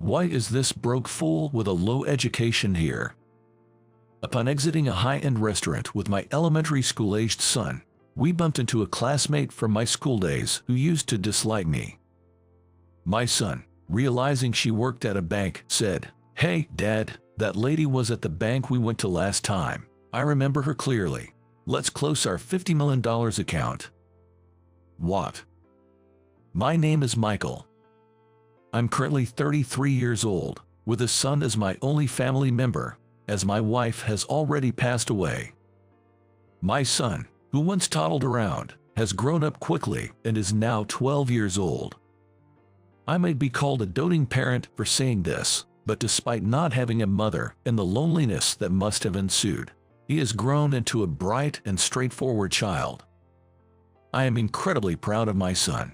Why is this broke fool with a low education here? Upon exiting a high-end restaurant with my elementary school-aged son, we bumped into a classmate from my school days who used to dislike me. My son, realizing she worked at a bank, said, "Hey, Dad, that lady was at the bank we went to last time. I remember her clearly. Let's close our $50 million account." What? My name is Michael. I'm currently 33 years old, with a son as my only family member, as my wife has already passed away. My son, who once toddled around, has grown up quickly and is now 12 years old. I might be called a doting parent for saying this, but despite not having a mother and the loneliness that must have ensued, he has grown into a bright and straightforward child. I am incredibly proud of my son.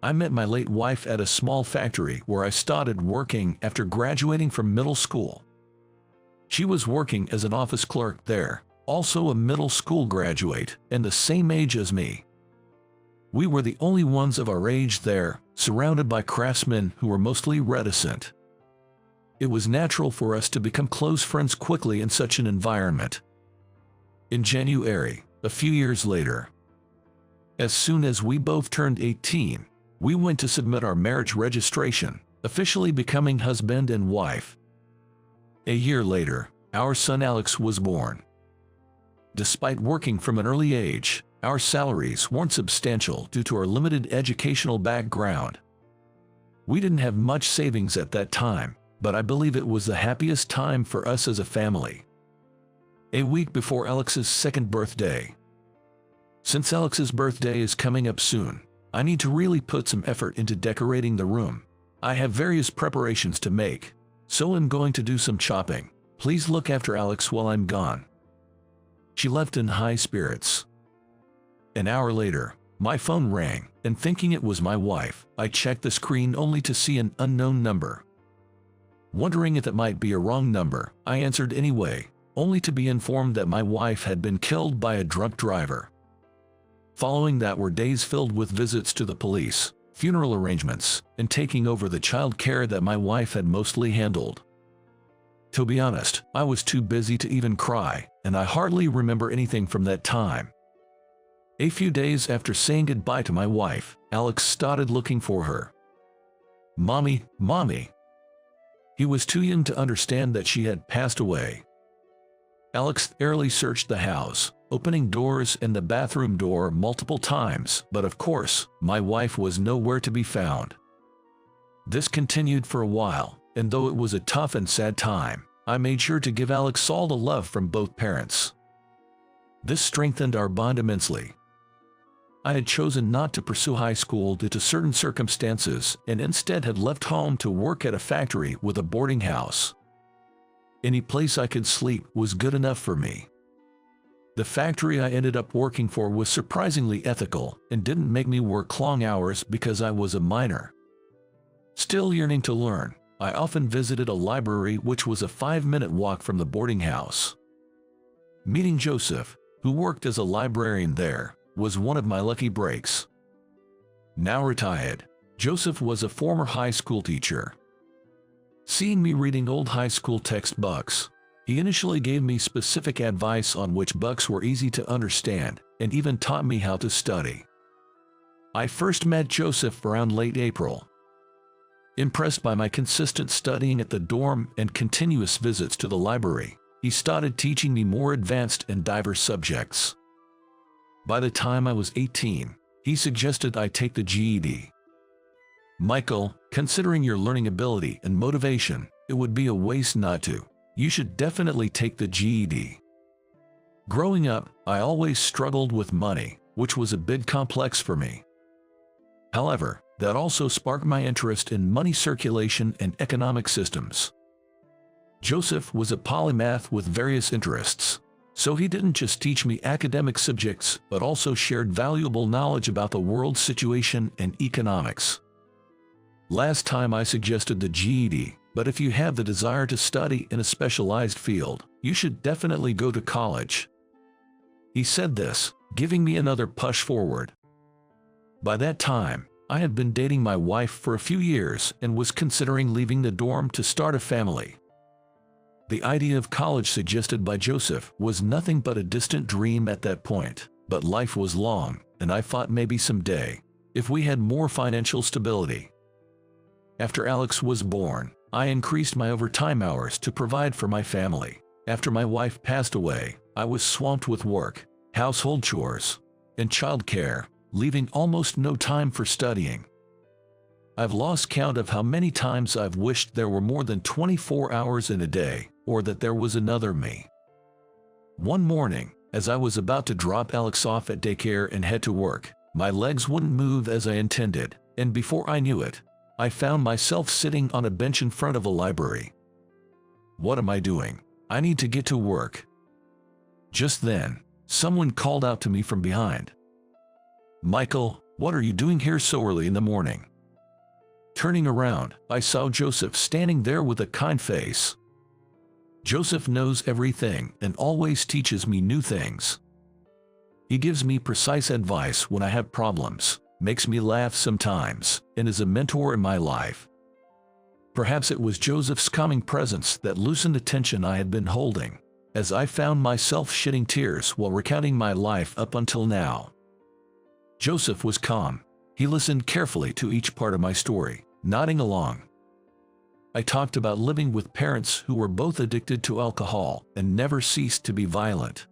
I met my late wife at a small factory where I started working after graduating from middle school. She was working as an office clerk there, also a middle school graduate and the same age as me. We were the only ones of our age there, surrounded by craftsmen who were mostly reticent. It was natural for us to become close friends quickly in such an environment. In January, a few years later, as soon as we both turned 18, we went to submit our marriage registration, officially becoming husband and wife. A year later, our son Alex was born. Despite working from an early age, our salaries weren't substantial due to our limited educational background. We didn't have much savings at that time, but I believe it was the happiest time for us as a family. A week before Alex's second birthday. Since Alex's birthday is coming up soon, I need to really put some effort into decorating the room. I have various preparations to make, so I'm going to do some shopping. Please look after Alex while I'm gone." She left in high spirits. An hour later, my phone rang, and thinking it was my wife, I checked the screen only to see an unknown number. Wondering if it might be a wrong number, I answered anyway, only to be informed that my wife had been killed by a drunk driver. Following that were days filled with visits to the police, funeral arrangements, and taking over the child care that my wife had mostly handled. To be honest, I was too busy to even cry, and I hardly remember anything from that time. A few days after saying goodbye to my wife, Alex started looking for her. "Mommy, Mommy." He was too young to understand that she had passed away. Alex thoroughly searched the house, opening doors and the bathroom door multiple times, but of course, my wife was nowhere to be found. This continued for a while, and though it was a tough and sad time, I made sure to give Alex all the love from both parents. This strengthened our bond immensely. I had chosen not to pursue high school due to certain circumstances and instead had left home to work at a factory with a boarding house. Any place I could sleep was good enough for me. The factory I ended up working for was surprisingly ethical and didn't make me work long hours because I was a minor. Still yearning to learn, I often visited a library which was a 5-minute walk from the boarding house. Meeting Joseph, who worked as a librarian there, was one of my lucky breaks. Now retired, Joseph was a former high school teacher. Seeing me reading old high school textbooks, he initially gave me specific advice on which books were easy to understand and even taught me how to study. I first met Joseph around late April. Impressed by my consistent studying at the dorm and continuous visits to the library, he started teaching me more advanced and diverse subjects. By the time I was 18, he suggested I take the GED. "Michael, considering your learning ability and motivation, it would be a waste not to. You should definitely take the GED." Growing up, I always struggled with money, which was a bit complex for me. However, that also sparked my interest in money circulation and economic systems. Joseph was a polymath with various interests, so he didn't just teach me academic subjects but also shared valuable knowledge about the world situation and economics. Last time I suggested the GED, but if you have the desire to study in a specialized field, you should definitely go to college. He said this, giving me another push forward. By that time, I had been dating my wife for a few years and was considering leaving the dorm to start a family. The idea of college suggested by Joseph was nothing but a distant dream at that point, but life was long, and I thought maybe someday, if we had more financial stability. After Alex was born, I increased my overtime hours to provide for my family. After my wife passed away, I was swamped with work, household chores, and childcare, leaving almost no time for studying. I've lost count of how many times I've wished there were more than 24 hours in a day, or that there was another me. One morning, as I was about to drop Alex off at daycare and head to work, my legs wouldn't move as I intended, and before I knew it, I found myself sitting on a bench in front of a library. What am I doing? I need to get to work. Just then, someone called out to me from behind. "Michael, what are you doing here so early in the morning?" Turning around, I saw Joseph standing there with a kind face. Joseph knows everything and always teaches me new things. He gives me precise advice when I have problems, makes me laugh sometimes, and is a mentor in my life. Perhaps it was Joseph's calming presence that loosened the tension I had been holding, as I found myself shedding tears while recounting my life up until now. Joseph was calm. He listened carefully to each part of my story, nodding along. I talked about living with parents who were both addicted to alcohol and never ceased to be violent.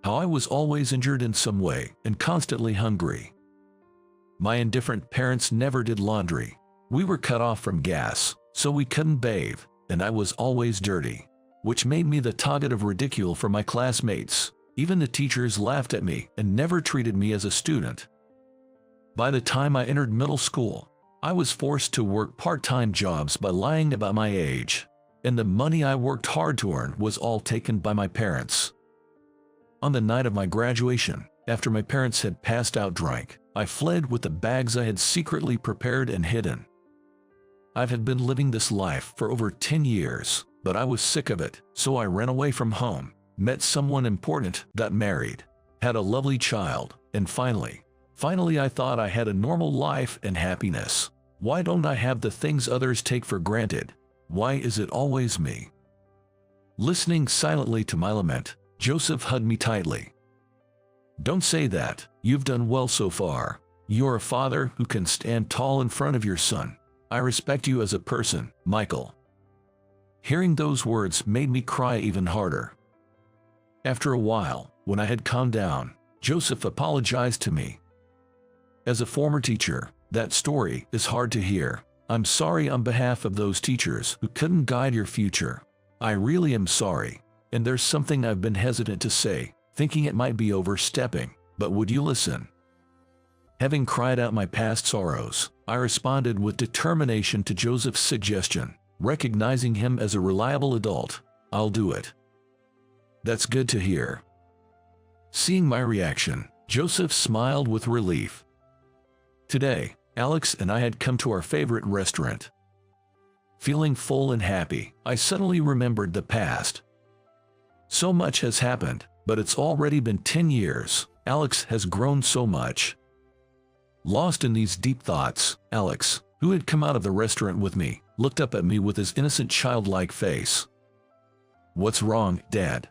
How I was always injured in some way and constantly hungry. My indifferent parents never did laundry. We were cut off from gas, so we couldn't bathe, and I was always dirty, which made me the target of ridicule from my classmates. Even the teachers laughed at me and never treated me as a student. By the time I entered middle school, I was forced to work part-time jobs by lying about my age, and the money I worked hard to earn was all taken by my parents. On the night of my graduation, after my parents had passed out drunk, I fled with the bags I had secretly prepared and hidden. I had been living this life for over 10 years, but I was sick of it, so I ran away from home, met someone important, got married, had a lovely child, and finally I thought I had a normal life and happiness. Why don't I have the things others take for granted? Why is it always me? Listening silently to my lament, Joseph hugged me tightly. "Don't say that. You've done well so far. You're a father who can stand tall in front of your son. I respect you as a person, Michael." Hearing those words made me cry even harder. After a while, when I had calmed down, Joseph apologized to me. "As a former teacher, that story is hard to hear. I'm sorry on behalf of those teachers who couldn't guide your future. I really am sorry, and there's something I've been hesitant to say, thinking it might be overstepping, but would you listen?" Having cried out my past sorrows, I responded with determination to Joseph's suggestion, recognizing him as a reliable adult. "I'll do it." "That's good to hear." Seeing my reaction, Joseph smiled with relief. Today, Alex and I had come to our favorite restaurant. Feeling full and happy, I suddenly remembered the past. So much has happened, but it's already been 10 years. Alex has grown so much. Lost in these deep thoughts, Alex, who had come out of the restaurant with me, looked up at me with his innocent childlike face. "What's wrong, Dad?"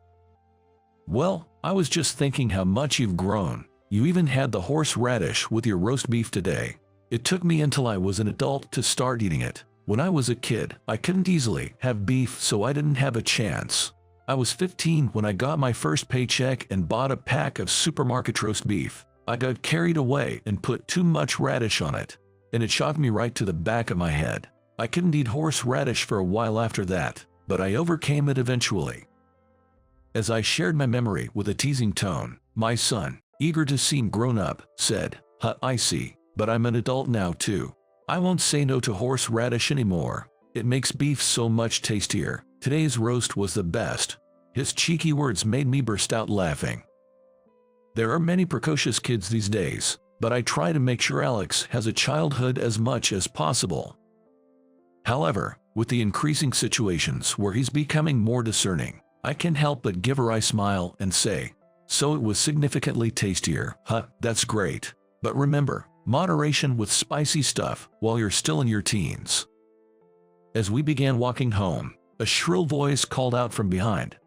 "Well, I was just thinking how much you've grown. You even had the horseradish with your roast beef today. It took me until I was an adult to start eating it. When I was a kid, I couldn't easily have beef, so I didn't have a chance. I was 15 when I got my first paycheck and bought a pack of supermarket roast beef. I got carried away and put too much radish on it, and it shocked me right to the back of my head. I couldn't eat horseradish for a while after that, but I overcame it eventually." As I shared my memory with a teasing tone, my son, eager to seem grown up, said, I see, but I'm an adult now too. I won't say no to horseradish anymore. It makes beef so much tastier. Today's roast was the best." His cheeky words made me burst out laughing. There are many precocious kids these days, but I try to make sure Alex has a childhood as much as possible. However, with the increasing situations where he's becoming more discerning, I can't help but give a wry smile and say, "So it was significantly tastier, huh? That's great. But remember, Moderation with spicy stuff while you're still in your teens. As we began walking home, a shrill voice called out from behind.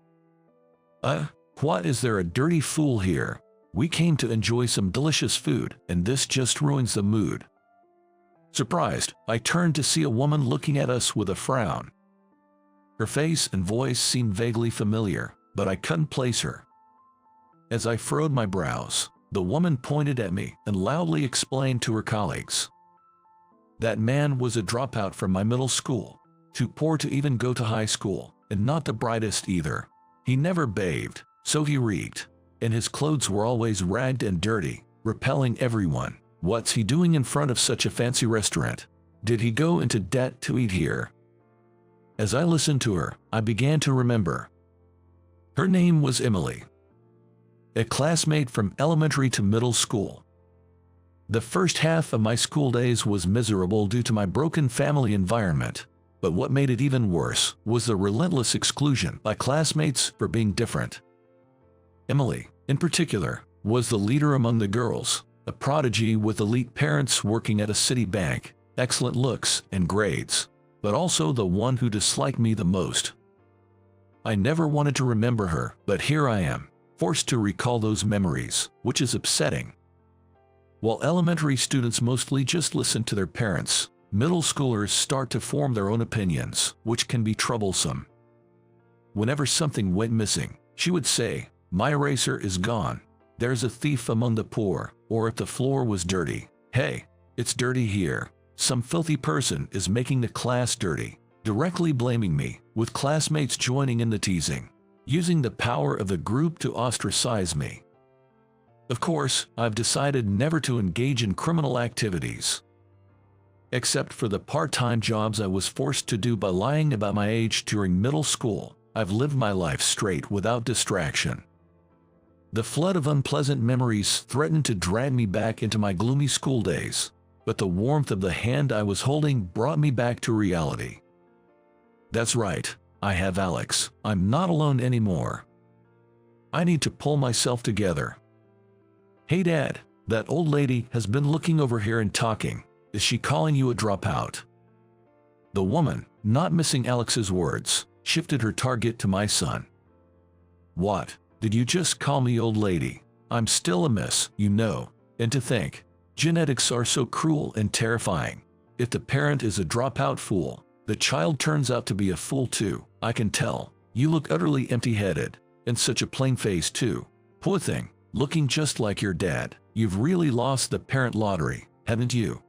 What, is there a dirty fool here? We came to enjoy some delicious food, and this just ruins the mood. Surprised, I turned to see a woman looking at us with a frown. Her face and voice seemed vaguely familiar, but I couldn't place her. As I furrowed my brows, the woman pointed at me and loudly explained to her colleagues. That man was a dropout from my middle school, too poor to even go to high school, and not the brightest either. He never bathed, so he reeked, and his clothes were always ragged and dirty, repelling everyone. What's he doing in front of such a fancy restaurant? Did he go into debt to eat here? As I listened to her, I began to remember. Her name was Emily, a classmate from elementary to middle school. The first half of my school days was miserable due to my broken family environment, but what made it even worse was the relentless exclusion by classmates for being different. Emily, in particular, was the leader among the girls, a prodigy with elite parents working at a city bank, excellent looks and grades, but also the one who disliked me the most. I never wanted to remember her, but here I am, forced to recall those memories, which is upsetting. While elementary students mostly just listen to their parents, middle schoolers start to form their own opinions, which can be troublesome. Whenever something went missing, she would say, "My eraser is gone. There's a thief among the poor," or if the floor was dirty, "Hey, it's dirty here. Some filthy person is making the class dirty," directly blaming me, with classmates joining in the teasing, using the power of the group to ostracize me. Of course, I've decided never to engage in criminal activities. Except for the part-time jobs I was forced to do by lying about my age during middle school, I've lived my life straight without distraction. The flood of unpleasant memories threatened to drag me back into my gloomy school days, but the warmth of the hand I was holding brought me back to reality. That's right, I have Alex. I'm not alone anymore. I need to pull myself together. "Hey Dad, that old lady has been looking over here and talking. Is she calling you a dropout?" The woman, not missing Alex's words, shifted her target to my son. "What? Did you just call me old lady? I'm still a miss, you know. And to think, genetics are so cruel and terrifying. If the parent is a dropout fool, the child turns out to be a fool too. I can tell. You look utterly empty-headed, and such a plain face too. Poor thing, looking just like your dad. You've really lost the parent lottery, haven't you?"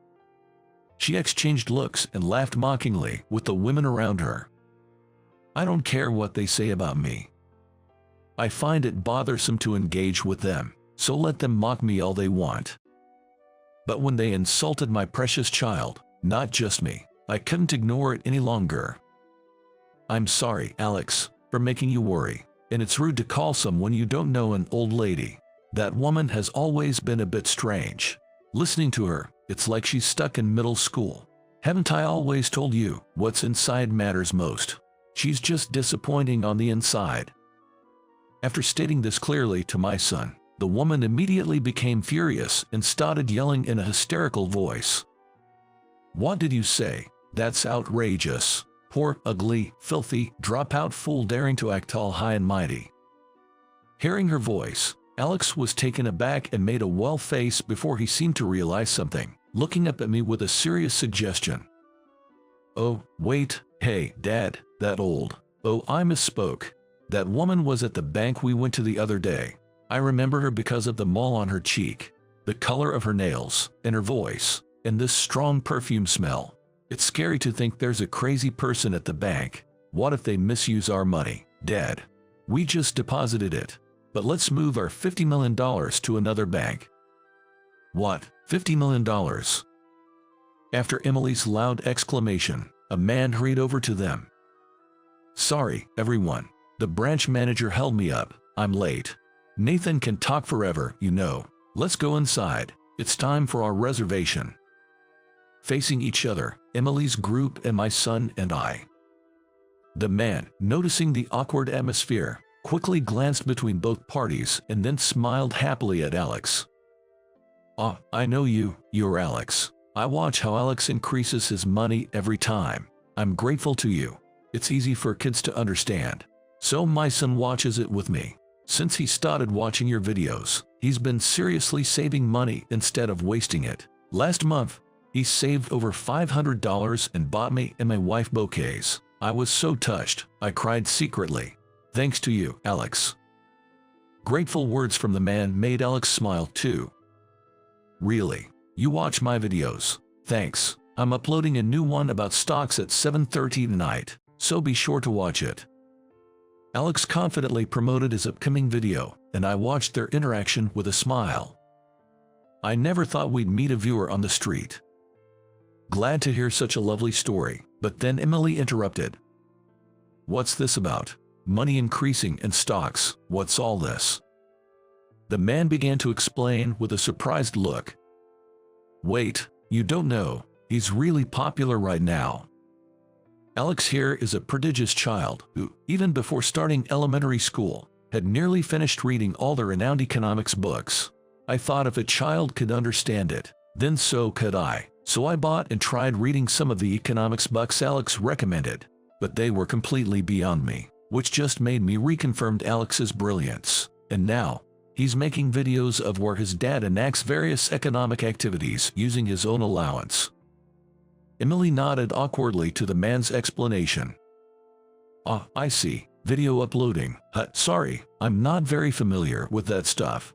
She exchanged looks and laughed mockingly with the women around her. I don't care what they say about me. I find it bothersome to engage with them, so let them mock me all they want. But when they insulted my precious child, not just me, I couldn't ignore it any longer. "I'm sorry, Alex, for making you worry, and it's rude to call someone you don't know an old lady. That woman has always been a bit strange. Listening to her, it's like she's stuck in middle school. Haven't I always told you, what's inside matters most? She's just disappointing on the inside." After stating this clearly to my son, the woman immediately became furious and started yelling in a hysterical voice. "What did you say? That's outrageous. Poor, ugly, filthy, dropout fool daring to act all high and mighty." Hearing her voice, Alex was taken aback and made a well face before he seemed to realize something, looking up at me with a serious suggestion. "Oh, wait, hey, Dad, that old. Oh, I misspoke. That woman was at the bank we went to the other day. I remember her because of the mole on her cheek, the color of her nails, and her voice, and this strong perfume smell. It's scary to think there's a crazy person at the bank. What if they misuse our money, Dad? We just deposited it, but let's move our $50 million to another bank." "What, $50 million? After Emily's loud exclamation, a man hurried over to them. "Sorry, everyone. The branch manager held me up. I'm late. Nathan can talk forever, you know. Let's go inside. It's time for our reservation." Facing each other, Emily's group and my son and I. The man, noticing the awkward atmosphere, quickly glanced between both parties and then smiled happily at Alex. I know you, you're Alex. I watch how Alex increases his money every time. I'm grateful to you. It's easy for kids to understand. So my son watches it with me. Since he started watching your videos, he's been seriously saving money instead of wasting it. Last month, he saved over $500 and bought me and my wife bouquets. I was so touched, I cried secretly. Thanks to you, Alex. Grateful words from the man made Alex smile too. Really? You watch my videos? Thanks. I'm uploading a new one about stocks at 7:30 tonight, so be sure to watch it. Alex confidently promoted his upcoming video, and I watched their interaction with a smile. I never thought we'd meet a viewer on the street. Glad to hear such a lovely story, but then Emily interrupted. What's this about? Money increasing in stocks, what's all this? The man began to explain with a surprised look. Wait, you don't know, he's really popular right now. Alex here is a prodigious child who, even before starting elementary school, had nearly finished reading all the renowned economics books. I thought if a child could understand it, then so could I. So I bought and tried reading some of the economics books Alex recommended, but they were completely beyond me, which just made me reconfirmed Alex's brilliance. And now, he's making videos of where his dad enacts various economic activities using his own allowance. Emily nodded awkwardly to the man's explanation. I see. Video uploading. Sorry, I'm not very familiar with that stuff.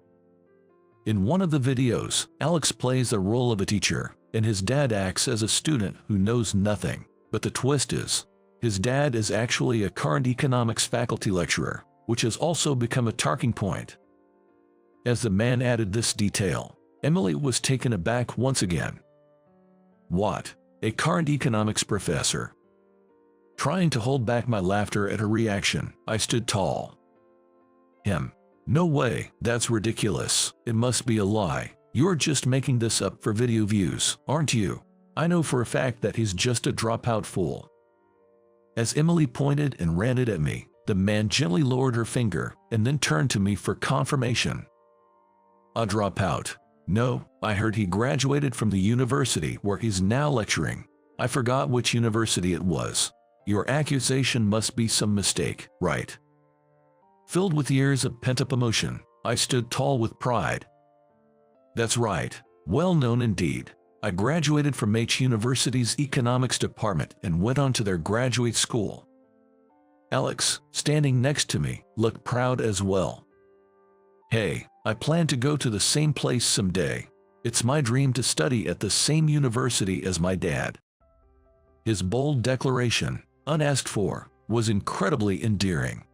In one of the videos, Alex plays the role of a teacher, and his dad acts as a student who knows nothing. But the twist is, his dad is actually a current economics faculty lecturer, which has also become a talking point. As the man added this detail, Emily was taken aback once again. What? A current economics professor? Trying to hold back my laughter at her reaction, I stood tall. Him? No way, that's ridiculous. It must be a lie. You're just making this up for video views, aren't you? I know for a fact that he's just a dropout fool. As Emily pointed and ranted at me, the man gently lowered her finger and then turned to me for confirmation. A dropout? No, I heard he graduated from the university where he's now lecturing. I forgot which university it was. Your accusation must be some mistake, right? Filled with years of pent-up emotion, I stood tall with pride. That's right, well known indeed. I graduated from H University's economics department and went on to their graduate school. Alex, standing next to me, looked proud as well. Hey, I plan to go to the same place someday. It's my dream to study at the same university as my dad. His bold declaration, unasked for, was incredibly endearing.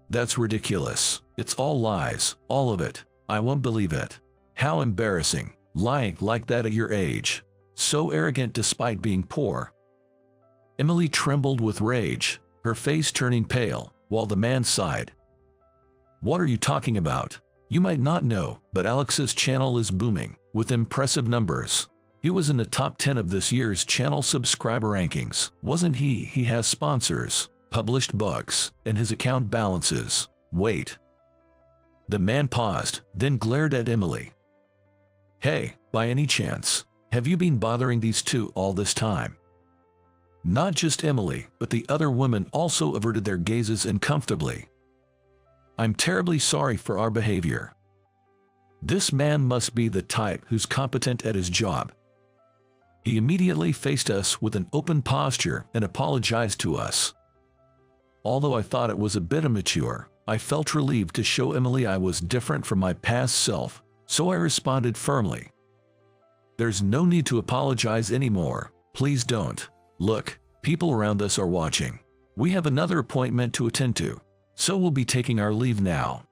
That's ridiculous. It's all lies, all of it. I won't believe it. How embarrassing, lying like that at your age. So arrogant despite being poor. Emily trembled with rage, her face turning pale, while the man sighed. What are you talking about? You might not know, but Alex's channel is booming, with impressive numbers. He was in the top 10 of this year's channel subscriber rankings, wasn't he? He has sponsors, published books, and his account balances. Wait. The man paused, then glared at Emily. Hey, by any chance, have you been bothering these two all this time? Not just Emily, but the other women also averted their gazes uncomfortably. I'm terribly sorry for our behavior. This man must be the type who's competent at his job. He immediately faced us with an open posture and apologized to us. Although I thought it was a bit immature, I felt relieved to show Emily I was different from my past self, so I responded firmly. There's no need to apologize anymore, please don't. Look, people around us are watching. We have another appointment to attend to, so we'll be taking our leave now.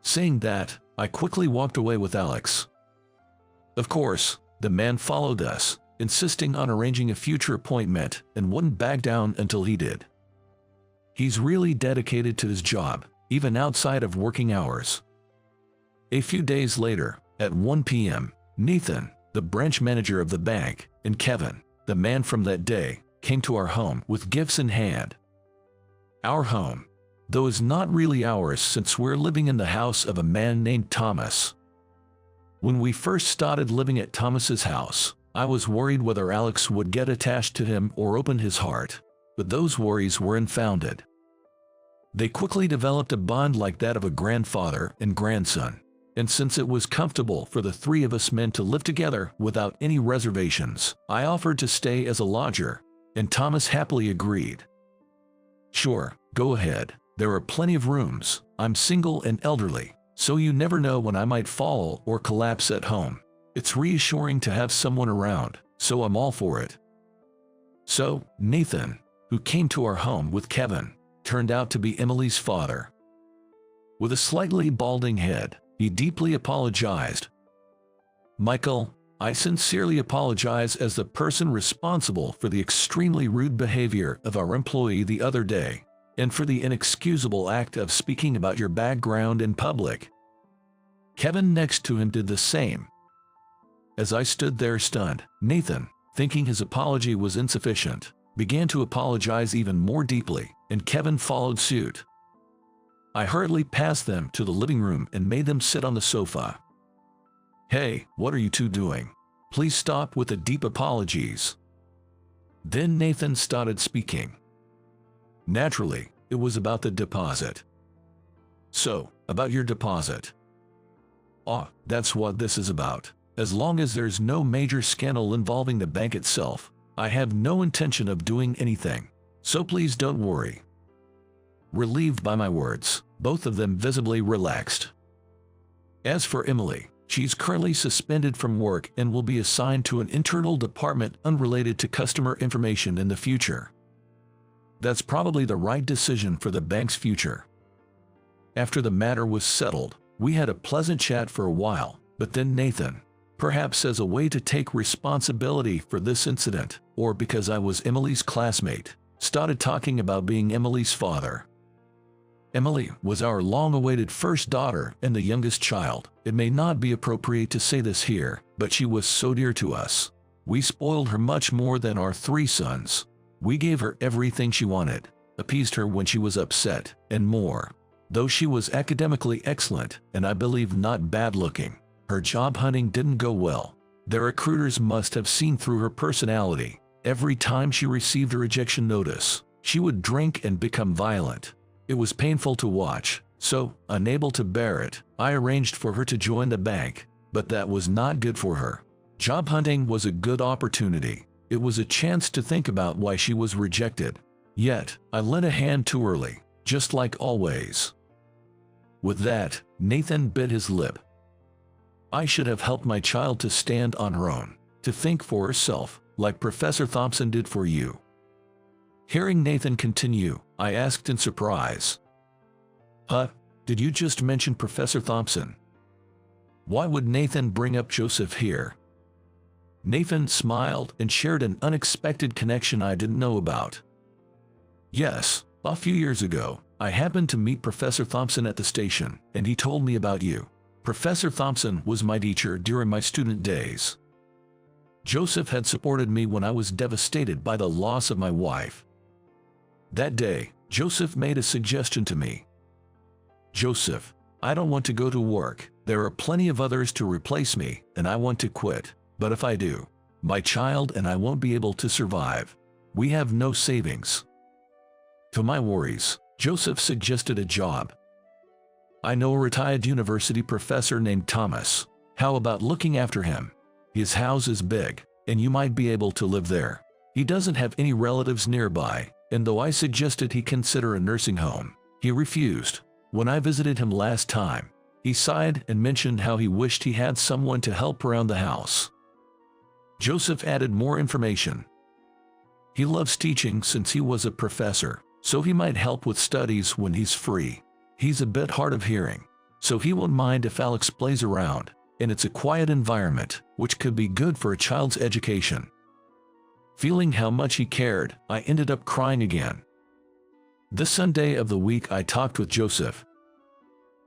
Saying that, I quickly walked away with Alex. Of course, the man followed us, insisting on arranging a future appointment and wouldn't back down until he did. He's really dedicated to his job, even outside of working hours. A few days later, at 1 p.m., Nathan, the branch manager of the bank, and Kevin, the man from that day, came to our home with gifts in hand. Our home, though, is not really ours since we're living in the house of a man named Thomas. When we first started living at Thomas's house, I was worried whether Alex would get attached to him or open his heart, but those worries were unfounded. They quickly developed a bond like that of a grandfather and grandson, and since it was comfortable for the three of us men to live together without any reservations, I offered to stay as a lodger, and Thomas happily agreed. "Sure, go ahead. There are plenty of rooms. I'm single and elderly, so you never know when I might fall or collapse at home. It's reassuring to have someone around, so I'm all for it." So, Nathan, who came to our home with Kevin, turned out to be Emily's father. With a slightly balding head, he deeply apologized. "Michael, I sincerely apologize as the person responsible for the extremely rude behavior of our employee the other day, and for the inexcusable act of speaking about your background in public." Kevin next to him did the same. As I stood there stunned, Nathan, thinking his apology was insufficient, began to apologize even more deeply, and Kevin followed suit. I hurriedly passed them to the living room and made them sit on the sofa. "Hey, what are you two doing? Please stop with the deep apologies." Then Nathan started speaking. Naturally, it was about the deposit. "So, about your deposit." "Oh, that's what this is about. As long as there's no major scandal involving the bank itself, I have no intention of doing anything, so please don't worry." Relieved by my words, both of them visibly relaxed. As for Emily, she's currently suspended from work and will be assigned to an internal department unrelated to customer information in the future. That's probably the right decision for the bank's future. After the matter was settled, we had a pleasant chat for a while, but then Nathan, perhaps as a way to take responsibility for this incident, or because I was Emily's classmate, started talking about being Emily's father. Emily was our long-awaited first daughter and the youngest child. It may not be appropriate to say this here, but she was so dear to us. We spoiled her much more than our three sons. We gave her everything she wanted, appeased her when she was upset, and more. Though she was academically excellent, and I believe not bad-looking, her job hunting didn't go well. The recruiters must have seen through her personality. Every time she received a rejection notice, she would drink and become violent. It was painful to watch, so, unable to bear it, I arranged for her to join the bank, but that was not good for her. Job hunting was a good opportunity. It was a chance to think about why she was rejected. Yet, I lent a hand too early, just like always. With that, Nathan bit his lip. I should have helped my child to stand on her own, to think for herself, like Professor Thompson did for you. Hearing Nathan continue, I asked in surprise. "Huh? Did you just mention Professor Thompson? Why would Nathan bring up Joseph here?" Nathan smiled and shared an unexpected connection I didn't know about. "Yes, a few years ago, I happened to meet Professor Thompson at the station, and he told me about you. Professor Thompson was my teacher during my student days. Joseph had supported me when I was devastated by the loss of my wife. That day, Joseph made a suggestion to me. 'Joseph, I don't want to go to work. There are plenty of others to replace me, and I want to quit. But if I do, my child and I won't be able to survive. We have no savings.' To my worries, Joseph suggested a job. 'I know a retired university professor named Thomas. How about looking after him? His house is big, and you might be able to live there. He doesn't have any relatives nearby, and though I suggested he consider a nursing home, he refused. When I visited him last time, he sighed and mentioned how he wished he had someone to help around the house.' Joseph added more information. 'He loves teaching since he was a professor, so he might help with studies when he's free. He's a bit hard of hearing, so he won't mind if Alex plays around, and it's a quiet environment, which could be good for a child's education.' Feeling how much he cared, I ended up crying again. This Sunday of the week I talked with Joseph.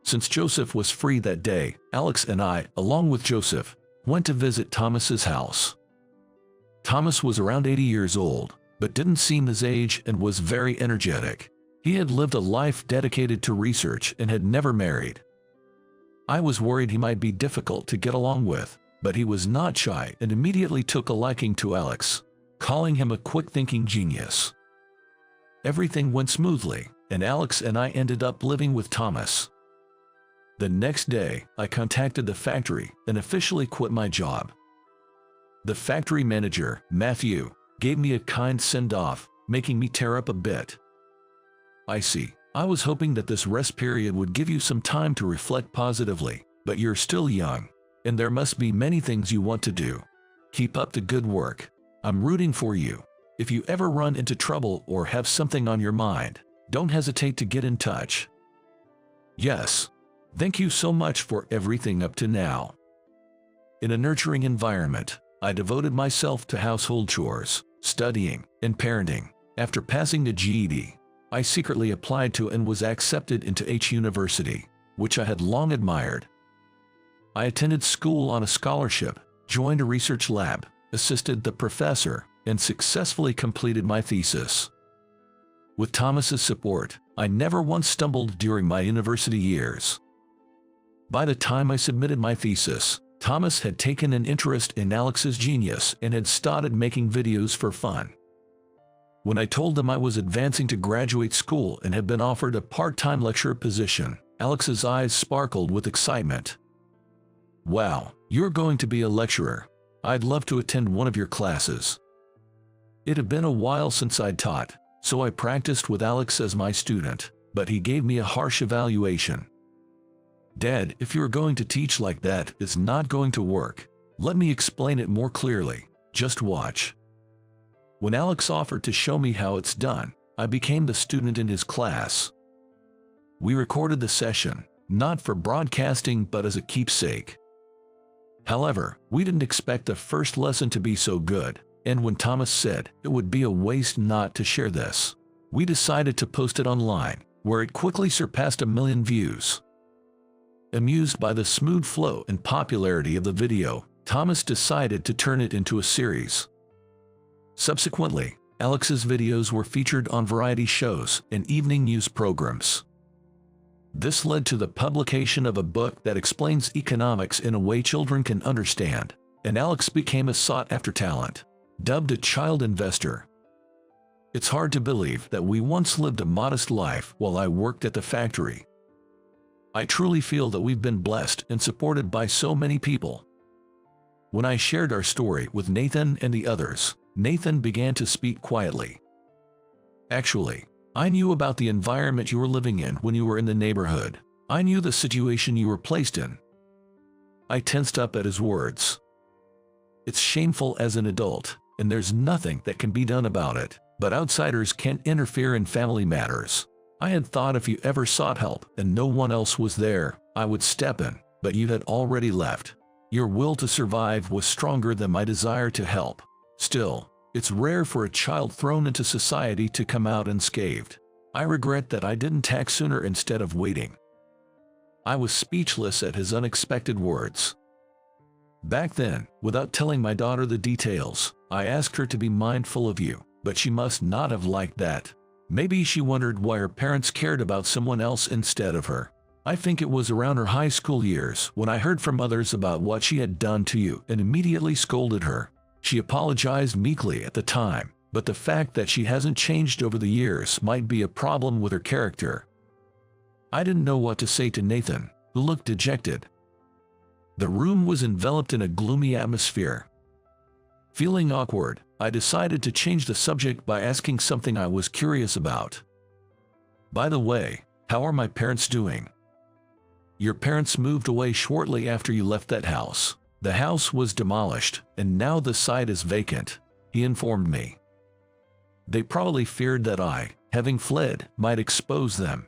Since Joseph was free that day, Alex and I, along with Joseph, went to visit Thomas's house. Thomas was around 80 years old, but didn't seem his age and was very energetic. He had lived a life dedicated to research and had never married. I was worried he might be difficult to get along with, but he was not shy and immediately took a liking to Alex, calling him a quick-thinking genius. Everything went smoothly, and Alex and I ended up living with Thomas. The next day, I contacted the factory and officially quit my job. The factory manager, Matthew, gave me a kind send-off, making me tear up a bit. I see. I was hoping that this rest period would give you some time to reflect positively, but you're still young, and there must be many things you want to do. Keep up the good work. I'm rooting for you. If you ever run into trouble or have something on your mind, don't hesitate to get in touch. Yes. Thank you so much for everything up to now. In a nurturing environment, I devoted myself to household chores, studying, and parenting. After passing the GED, I secretly applied to and was accepted into H University, which I had long admired. I attended school on a scholarship, joined a research lab, assisted the professor, and successfully completed my thesis. With Thomas's support, I never once stumbled during my university years. By the time I submitted my thesis, Thomas had taken an interest in Alex's genius and had started making videos for fun. When I told him I was advancing to graduate school and had been offered a part-time lecturer position, Alex's eyes sparkled with excitement. "Wow, you're going to be a lecturer. I'd love to attend one of your classes." It had been a while since I'd taught, so I practiced with Alex as my student, but he gave me a harsh evaluation. "Dad, if you're going to teach like that, it's not going to work. Let me explain it more clearly. Just watch." When Alex offered to show me how it's done, I became the student in his class. We recorded the session, not for broadcasting but as a keepsake. However, we didn't expect the first lesson to be so good, and when Thomas said it would be a waste not to share this, we decided to post it online, where it quickly surpassed 1 million views. Amused by the smooth flow and popularity of the video, Thomas decided to turn it into a series. Subsequently, Alex's videos were featured on variety shows and evening news programs. This led to the publication of a book that explains economics in a way children can understand, and Alex became a sought-after talent, dubbed a child investor. It's hard to believe that we once lived a modest life while I worked at the factory. I truly feel that we've been blessed and supported by so many people. When I shared our story with Nathan and the others, Nathan began to speak quietly. "Actually, I knew about the environment you were living in when you were in the neighborhood. I knew the situation you were placed in." I tensed up at his words. It's shameful as an adult, and there's nothing that can be done about it, but outsiders can't interfere in family matters. I had thought if you ever sought help and no one else was there, I would step in, but you had already left. Your will to survive was stronger than my desire to help. Still, it's rare for a child thrown into society to come out unscathed. I regret that I didn't act sooner instead of waiting. I was speechless at his unexpected words. Back then, without telling my daughter the details, I asked her to be mindful of you, but she must not have liked that. Maybe she wondered why her parents cared about someone else instead of her. I think it was around her high school years when I heard from others about what she had done to you and immediately scolded her. She apologized meekly at the time, but the fact that she hasn't changed over the years might be a problem with her character. I didn't know what to say to Nathan, who looked dejected. The room was enveloped in a gloomy atmosphere. Feeling awkward, I decided to change the subject by asking something I was curious about. "By the way, how are my parents doing?" "Your parents moved away shortly after you left that house. The house was demolished, and now the site is vacant," he informed me. "They probably feared that I, having fled, might expose them.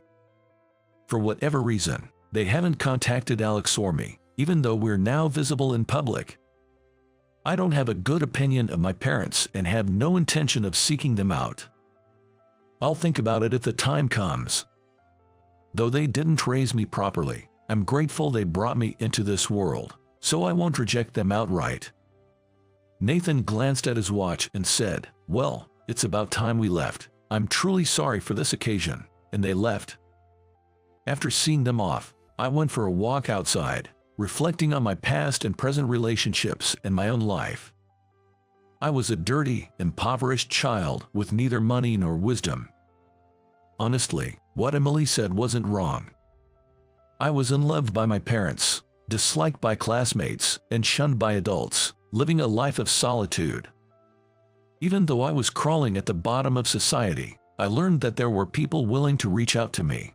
For whatever reason, they haven't contacted Alex or me, even though we're now visible in public. I don't have a good opinion of my parents and have no intention of seeking them out. I'll think about it if the time comes. Though they didn't raise me properly, I'm grateful they brought me into this world, so I won't reject them outright." Nathan glanced at his watch and said, "Well, it's about time we left. I'm truly sorry for this occasion," and they left. After seeing them off, I went for a walk outside, reflecting on my past and present relationships and my own life. I was a dirty, impoverished child with neither money nor wisdom. Honestly, what Emily said wasn't wrong. I was unloved by my parents, disliked by classmates, and shunned by adults, living a life of solitude. Even though I was crawling at the bottom of society, I learned that there were people willing to reach out to me.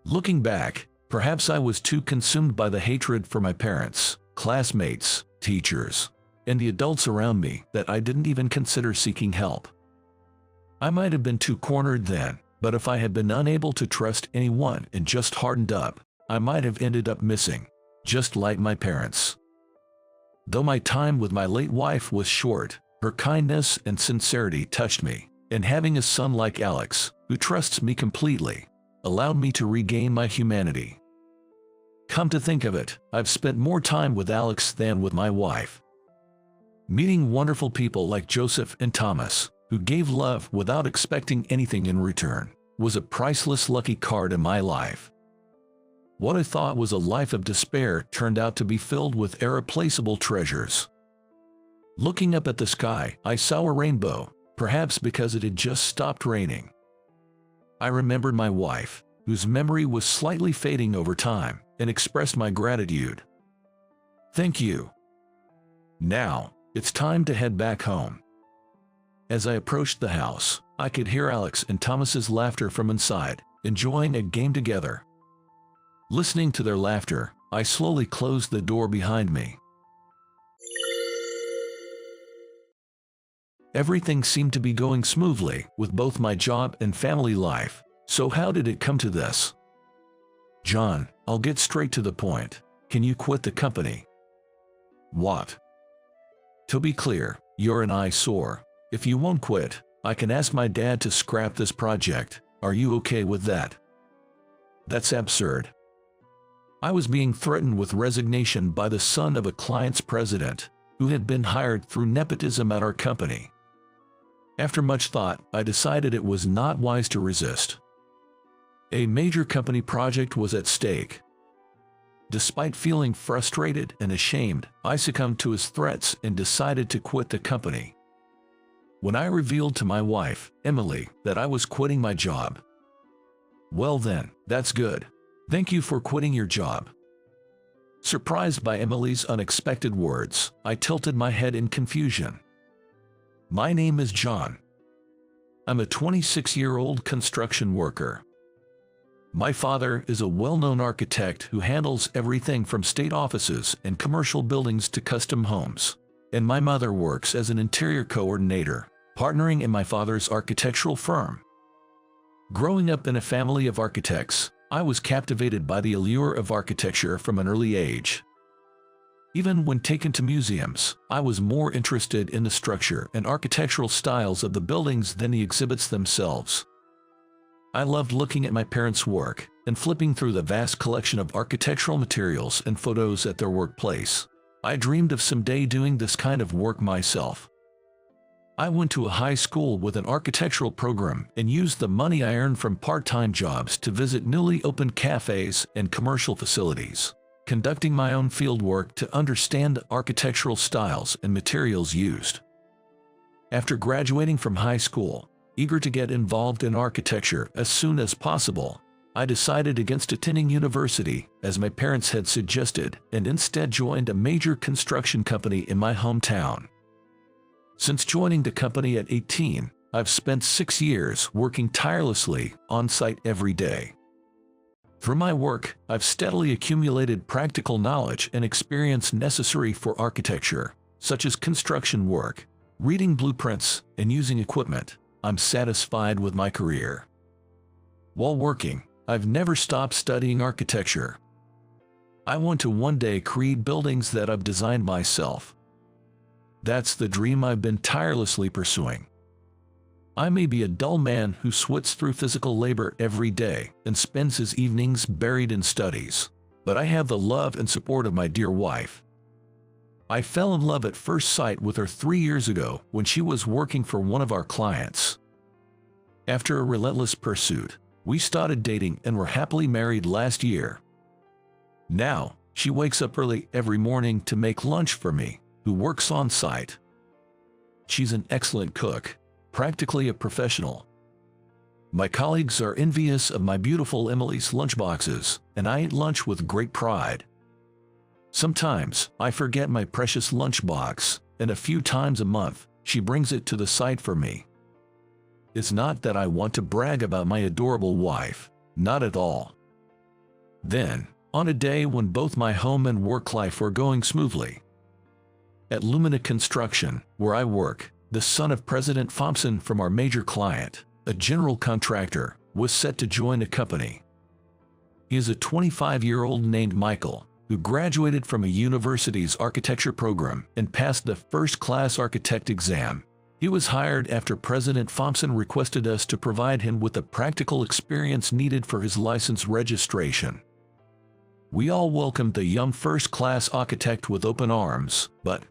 Looking back, perhaps I was too consumed by the hatred for my parents, classmates, teachers, and the adults around me that I didn't even consider seeking help. I might have been too cornered then, but if I had been unable to trust anyone and just hardened up, I might have ended up missing, just like my parents. Though my time with my late wife was short, her kindness and sincerity touched me, and having a son like Alex, who trusts me completely, allowed me to regain my humanity. Come to think of it, I've spent more time with Alex than with my wife. Meeting wonderful people like Joseph and Thomas, who gave love without expecting anything in return, was a priceless lucky card in my life. What I thought was a life of despair turned out to be filled with irreplaceable treasures. Looking up at the sky, I saw a rainbow, perhaps because it had just stopped raining. I remembered my wife, whose memory was slightly fading over time, and expressed my gratitude. Thank you. Now, it's time to head back home. As I approached the house, I could hear Alex and Thomas's laughter from inside, enjoying a game together. Listening to their laughter, I slowly closed the door behind me. Everything seemed to be going smoothly with both my job and family life, so how did it come to this? John, I'll get straight to the point. Can you quit the company? What? To be clear, you're an eyesore. If you won't quit, I can ask my dad to scrap this project. Are you okay with that? That's absurd. I was being threatened with resignation by the son of a client's president, who had been hired through nepotism at our company. After much thought, I decided it was not wise to resist. A major company project was at stake. Despite feeling frustrated and ashamed, I succumbed to his threats and decided to quit the company. When I revealed to my wife, Emily, that I was quitting my job. Well then, that's good. Thank you for quitting your job. Surprised by Emily's unexpected words, I tilted my head in confusion. My name is John. I'm a 26-year-old construction worker. My father is a well-known architect who handles everything from state offices and commercial buildings to custom homes, and my mother works as an interior coordinator, partnering in my father's architectural firm. Growing up in a family of architects, I was captivated by the allure of architecture from an early age. Even when taken to museums, I was more interested in the structure and architectural styles of the buildings than the exhibits themselves. I loved looking at my parents' work and flipping through the vast collection of architectural materials and photos at their workplace. I dreamed of someday doing this kind of work myself. I went to a high school with an architectural program and used the money I earned from part-time jobs to visit newly opened cafes and commercial facilities, conducting my own fieldwork to understand the architectural styles and materials used. After graduating from high school, eager to get involved in architecture as soon as possible, I decided against attending university, as my parents had suggested, and instead joined a major construction company in my hometown. Since joining the company at 18, I've spent 6 years working tirelessly on-site every day. Through my work, I've steadily accumulated practical knowledge and experience necessary for architecture, such as construction work, reading blueprints, and using equipment. I'm satisfied with my career. While working, I've never stopped studying architecture. I want to one day create buildings that I've designed myself. That's the dream I've been tirelessly pursuing. I may be a dull man who sweats through physical labor every day and spends his evenings buried in studies, but I have the love and support of my dear wife. I fell in love at first sight with her 3 years ago when she was working for one of our clients. After a relentless pursuit, we started dating and were happily married last year. Now, she wakes up early every morning to make lunch for me, who works on site. She's an excellent cook, practically a professional. My colleagues are envious of my beautiful Emily's lunchboxes, and I eat lunch with great pride. Sometimes, I forget my precious lunchbox, and a few times a month, she brings it to the site for me. It's not that I want to brag about my adorable wife, not at all. Then, on a day when both my home and work life were going smoothly, at Lumina Construction, where I work, the son of President Thompson from our major client, a general contractor, was set to join the company. He is a 25-year-old named Michael, who graduated from a university's architecture program and passed the first-class architect exam. He was hired after President Thompson requested us to provide him with the practical experience needed for his license registration. We all welcomed the young first-class architect with open arms, but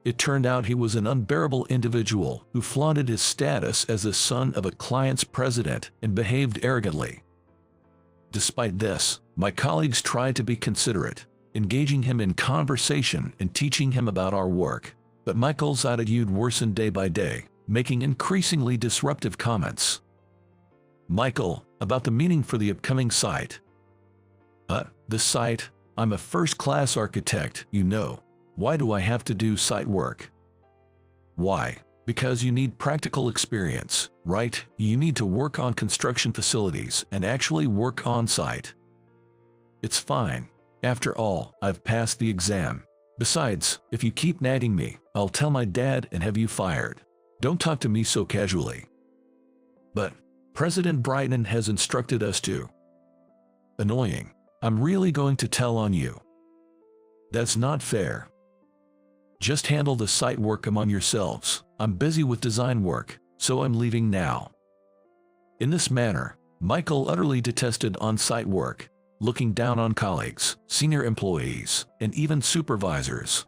it turned out he was an unbearable individual who flaunted his status as the son of a client's president and behaved arrogantly. Despite this, my colleagues tried to be considerate, engaging him in conversation and teaching him about our work. But Michael's attitude worsened day by day, making increasingly disruptive comments. Michael, about the meaning for the upcoming site. The site? I'm a first-class architect, you know. Why do I have to do site work? Why? Because you need practical experience, right? You need to work on construction facilities and actually work on site. It's fine. After all, I've passed the exam. Besides, if you keep nagging me, I'll tell my dad and have you fired. Don't talk to me so casually. But President Brighton has instructed us to. Annoying. I'm really going to tell on you. That's not fair. Just handle the site work among yourselves. I'm busy with design work, so I'm leaving now. In this manner, Michael utterly detested on-site work, looking down on colleagues, senior employees, and even supervisors.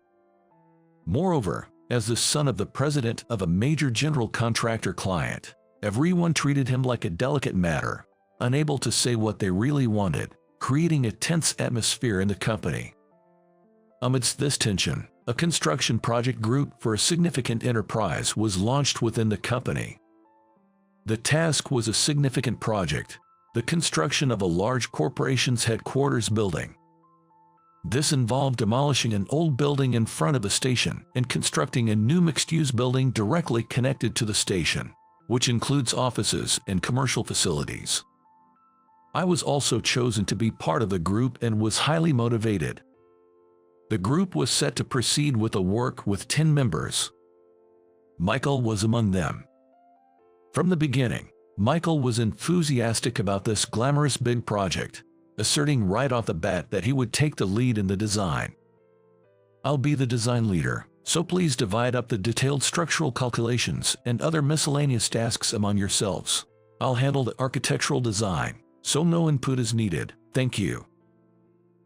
Moreover, as the son of the president of a major general contractor client, everyone treated him like a delicate matter, unable to say what they really wanted, creating a tense atmosphere in the company. Amidst this tension, a construction project group for a significant enterprise was launched within the company. The task was a significant project, the construction of a large corporation's headquarters building. This involved demolishing an old building in front of the station and constructing a new mixed-use building directly connected to the station, which includes offices and commercial facilities. I was also chosen to be part of the group and was highly motivated. The group was set to proceed with the work with 10 members. Michael was among them. From the beginning, Michael was enthusiastic about this glamorous big project, asserting right off the bat that he would take the lead in the design. I'll be the design leader, so please divide up the detailed structural calculations and other miscellaneous tasks among yourselves. I'll handle the architectural design, so no input is needed, thank you.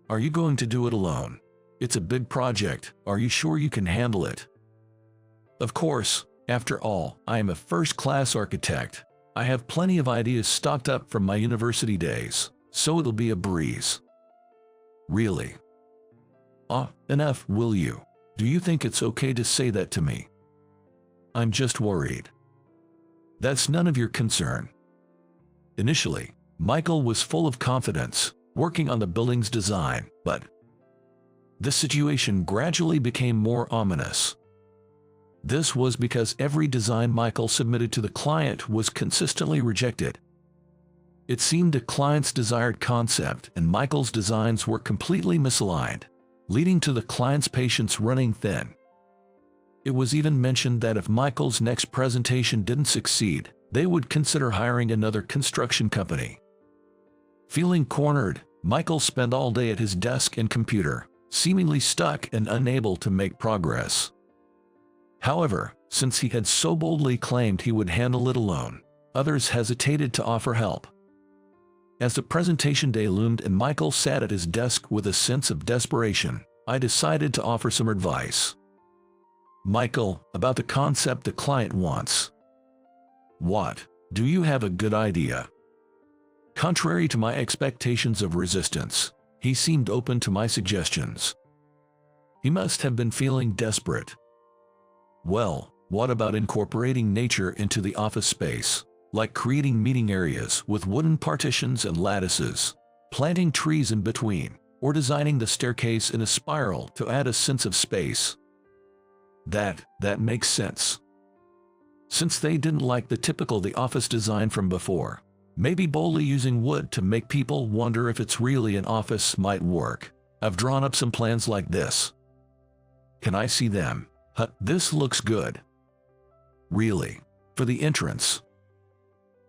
Are you going to do it alone? It's a big project, are you sure you can handle it? Of course, after all, I am a first-class architect. I have plenty of ideas stocked up from my university days, so it'll be a breeze. Really? Enough, will you? Do you think it's okay to say that to me? I'm just worried. That's none of your concern. Initially, Michael was full of confidence, working on the building's design, but the situation gradually became more ominous. This was because every design Michael submitted to the client was consistently rejected. It seemed the client's desired concept and Michael's designs were completely misaligned, leading to the client's patience running thin. It was even mentioned that if Michael's next presentation didn't succeed, they would consider hiring another construction company. Feeling cornered, Michael spent all day at his desk and computer, seemingly stuck and unable to make progress. However, since he had so boldly claimed he would handle it alone, others hesitated to offer help. As the presentation day loomed and Michael sat at his desk with a sense of desperation, I decided to offer some advice. Michael, about the concept the client wants. What? Do you have a good idea? Contrary to my expectations of resistance, He seemed open to my suggestions. He must have been feeling desperate. Well, what about incorporating nature into the office space, like creating meeting areas with wooden partitions and lattices, planting trees in between, or designing the staircase in a spiral to add a sense of space? That makes sense. Since they didn't like the office design from before, maybe boldly using wood to make people wonder if it's really an office might work. I've drawn up some plans like this. Can I see them? This looks good. Really? For the entrance?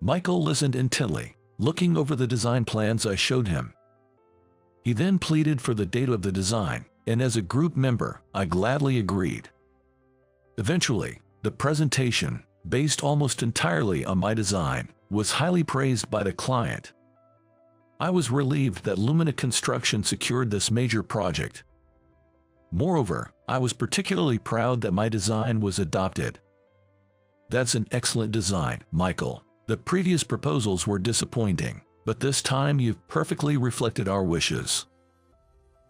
Michael listened intently, looking over the design plans I showed him. He then pleaded for the date of the design, and as a group member, I gladly agreed. Eventually, the presentation, based almost entirely on my design, was highly praised by the client. I was relieved that Lumina Construction secured this major project. Moreover, I was particularly proud that my design was adopted. That's an excellent design, Michael. The previous proposals were disappointing, but this time you've perfectly reflected our wishes.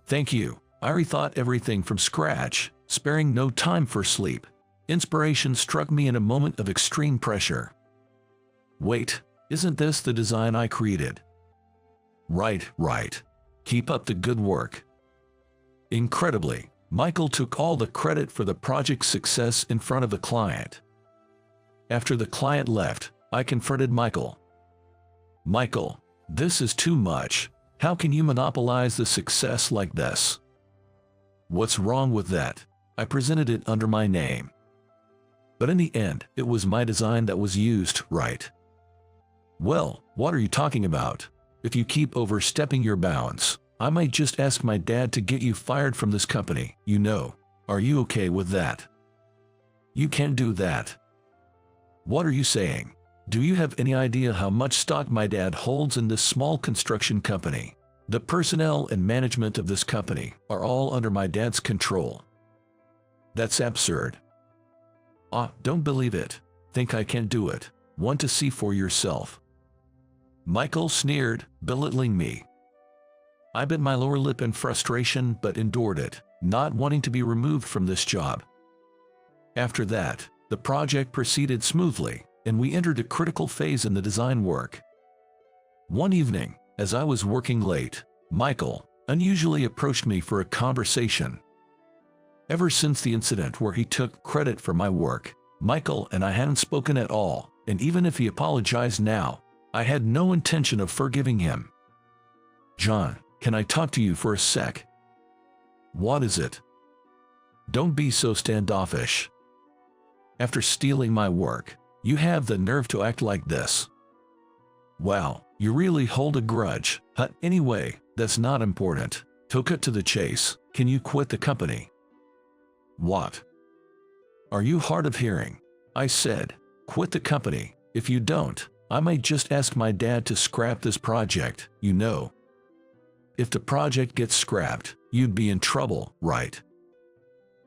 Thank you. I rethought everything from scratch, sparing no time for sleep. Inspiration struck me in a moment of extreme pressure. Wait, isn't this the design I created? Right. Keep up the good work. Incredibly, Michael took all the credit for the project's success in front of the client. After the client left, I confronted Michael. Michael, this is too much. How can you monopolize the success like this? What's wrong with that? I presented it under my name. But in the end, it was my design that was used, right? Well, what are you talking about? If you keep overstepping your bounds, I might just ask my dad to get you fired from this company, you know. Are you okay with that? You can't do that. What are you saying? Do you have any idea how much stock my dad holds in this small construction company? The personnel and management of this company are all under my dad's control. That's absurd. Don't believe it. Think I can't do it. Want to see for yourself. Michael sneered, belittling me. I bit my lower lip in frustration but endured it, not wanting to be removed from this job. After that, the project proceeded smoothly, and we entered a critical phase in the design work. One evening, as I was working late, Michael unusually approached me for a conversation. Ever since the incident where he took credit for my work, Michael and I hadn't spoken at all, and even if he apologized now, I had no intention of forgiving him. John, can I talk to you for a sec? What is it? Don't be so standoffish. After stealing my work, you have the nerve to act like this. Wow, you really hold a grudge. Anyway, that's not important. To cut to the chase, can you quit the company? What? Are you hard of hearing? I said, quit the company. If you don't, I might just ask my dad to scrap this project, you know. If the project gets scrapped, you'd be in trouble, right?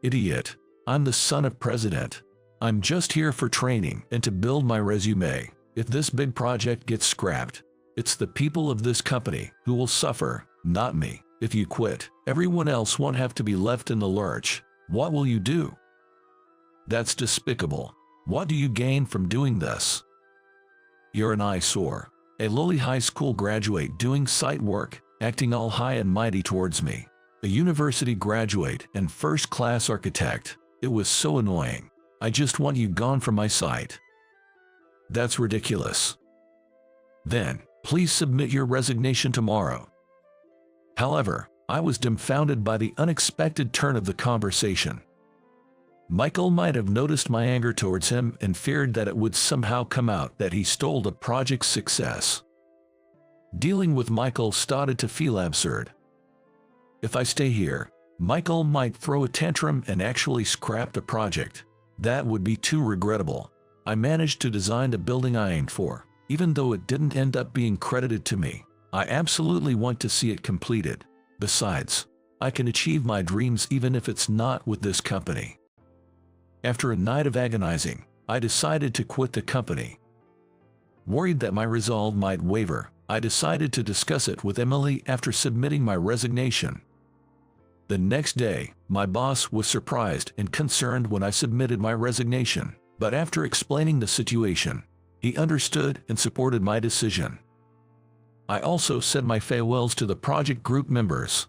Idiot. I'm the son of president. I'm just here for training and to build my resume. If this big project gets scrapped, it's the people of this company who will suffer, not me. If you quit, everyone else won't have to be left in the lurch. What will you do? That's despicable. What do you gain from doing this? You're an eyesore. A lowly high school graduate doing site work, acting all high and mighty towards me. A university graduate and first-class architect. It was so annoying. I just want you gone from my sight. That's ridiculous. Then, please submit your resignation tomorrow. However, I was dumbfounded by the unexpected turn of the conversation. Michael might have noticed my anger towards him and feared that it would somehow come out that he stole the project's success. Dealing with Michael started to feel absurd. If I stay here, Michael might throw a tantrum and actually scrap the project. That would be too regrettable. I managed to design the building I aimed for, even though it didn't end up being credited to me. I absolutely want to see it completed. Besides, I can achieve my dreams even if it's not with this company. After a night of agonizing, I decided to quit the company. Worried that my resolve might waver, I decided to discuss it with Emily after submitting my resignation. The next day, my boss was surprised and concerned when I submitted my resignation, but after explaining the situation, he understood and supported my decision. I also said my farewells to the project group members.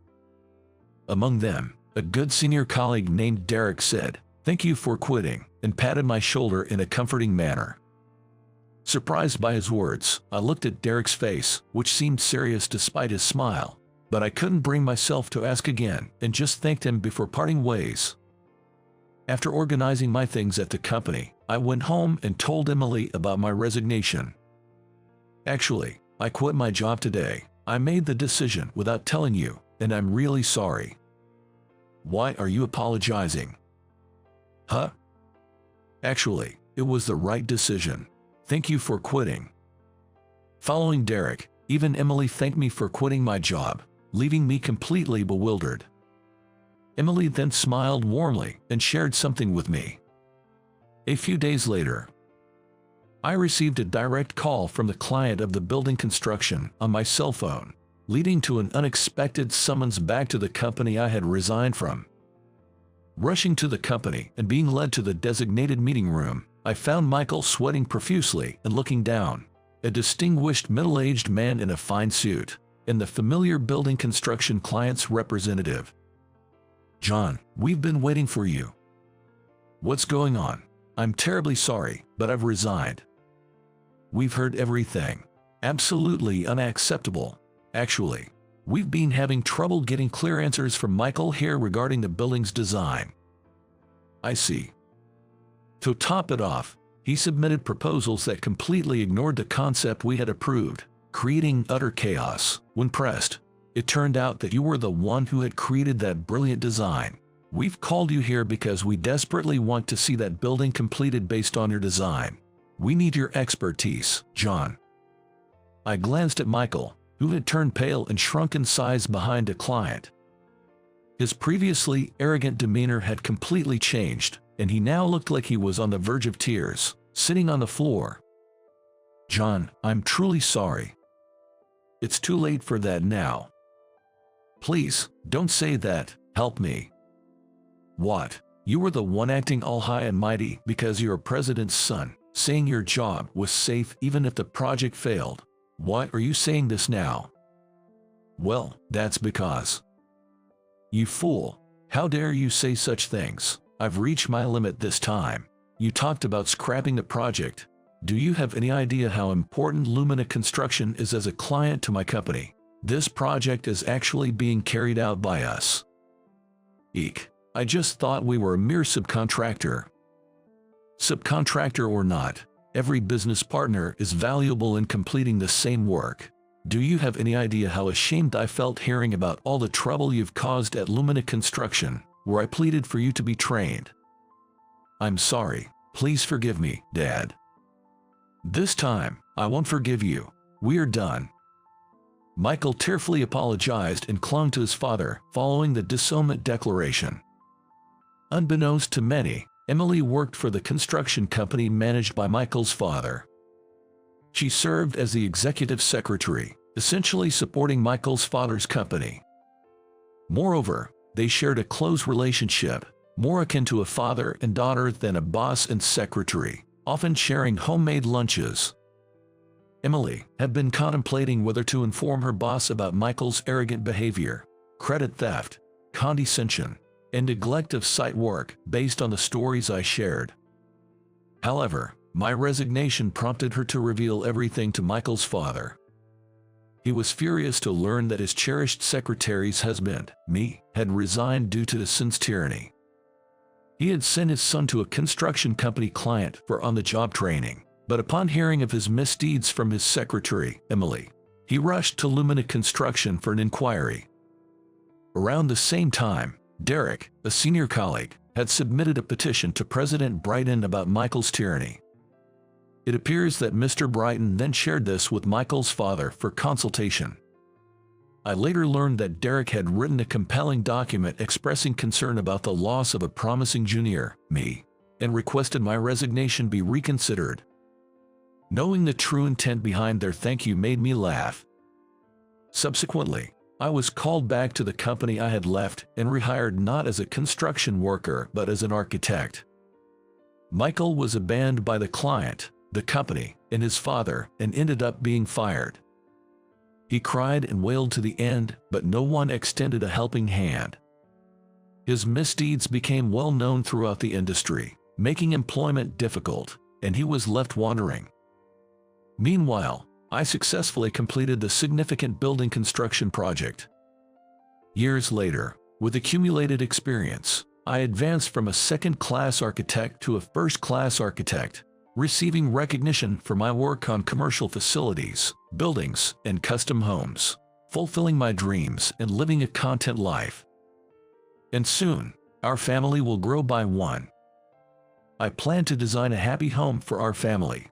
Among them, a good senior colleague named Derek said, "Thank you for quitting," and patted my shoulder in a comforting manner. Surprised by his words, I looked at Derek's face, which seemed serious despite his smile, but I couldn't bring myself to ask again and just thanked him before parting ways. After organizing my things at the company, I went home and told Emily about my resignation. "Actually, I quit my job today. I made the decision without telling you, and I'm really sorry." "Why are you apologizing?" "Huh? Actually, it was the right decision. Thank you for quitting." Following Derek, even Emily thanked me for quitting my job, leaving me completely bewildered. Emily then smiled warmly and shared something with me. A few days later, I received a direct call from the client of the building construction on my cell phone, leading to an unexpected summons back to the company I had resigned from. Rushing to the company and being led to the designated meeting room, I found Michael sweating profusely and looking down, a distinguished middle-aged man in a fine suit, and the familiar building construction client's representative. "John, we've been waiting for you." "What's going on?" "I'm terribly sorry, but I've resigned." "We've heard everything. Absolutely unacceptable. Actually, we've been having trouble getting clear answers from Michael here regarding the building's design." "I see." To top it off, he submitted proposals that completely ignored the concept we had approved, creating utter chaos. When pressed, it turned out that you were the one who had created that brilliant design. "We've called you here because we desperately want to see that building completed based on your design. We need your expertise, John." I glanced at Michael, who had turned pale and shrunk in size behind a client. His previously arrogant demeanor had completely changed, and he now looked like he was on the verge of tears, sitting on the floor. "John, I'm truly sorry. It's too late for that now. Please, don't say that. Help me." "What? You were the one acting all high and mighty because you're a president's son, saying your job was safe even if the project failed. Why are you saying this now?" "Well, that's because." "You fool. How dare you say such things? I've reached my limit this time. You talked about scrapping the project. Do you have any idea how important Lumina Construction is as a client to my company? This project is actually being carried out by us." "Eek. I just thought we were a mere subcontractor." "Subcontractor or not, every business partner is valuable in completing the same work. Do you have any idea how ashamed I felt hearing about all the trouble you've caused at Lumina Construction, where I pleaded for you to be trained?" "I'm sorry. Please forgive me, Dad." "This time, I won't forgive you. We're done." Michael tearfully apologized and clung to his father following the disownment declaration. Unbeknownst to many, Emily worked for the construction company managed by Michael's father. She served as the executive secretary, essentially supporting Michael's father's company. Moreover, they shared a close relationship, more akin to a father and daughter than a boss and secretary, often sharing homemade lunches. Emily had been contemplating whether to inform her boss about Michael's arrogant behavior, credit theft, condescension, and neglect of site work based on the stories I shared. However, my resignation prompted her to reveal everything to Michael's father. He was furious to learn that his cherished secretary's husband, me, had resigned due to the son's tyranny. He had sent his son to a construction company client for on-the-job training, but upon hearing of his misdeeds from his secretary, Emily, he rushed to Lumina Construction for an inquiry. Around the same time, Derek, a senior colleague, had submitted a petition to President Brighton about Michael's tyranny. It appears that Mr. Brighton then shared this with Michael's father for consultation. I later learned that Derek had written a compelling document expressing concern about the loss of a promising junior, me, and requested my resignation be reconsidered. Knowing the true intent behind their thank you made me laugh, Subsequently, I was called back to the company I had left and rehired not as a construction worker but as an architect. Michael was abandoned by the client, the company, and his father, and ended up being fired. He cried and wailed to the end, but no one extended a helping hand. His misdeeds became well known throughout the industry, making employment difficult, and he was left wandering. Meanwhile, I successfully completed the significant building construction project. Years later, with accumulated experience, I advanced from a second-class architect to a first-class architect, receiving recognition for my work on commercial facilities, buildings, and custom homes, fulfilling my dreams and living a content life. And soon, our family will grow by one. I plan to design a happy home for our family.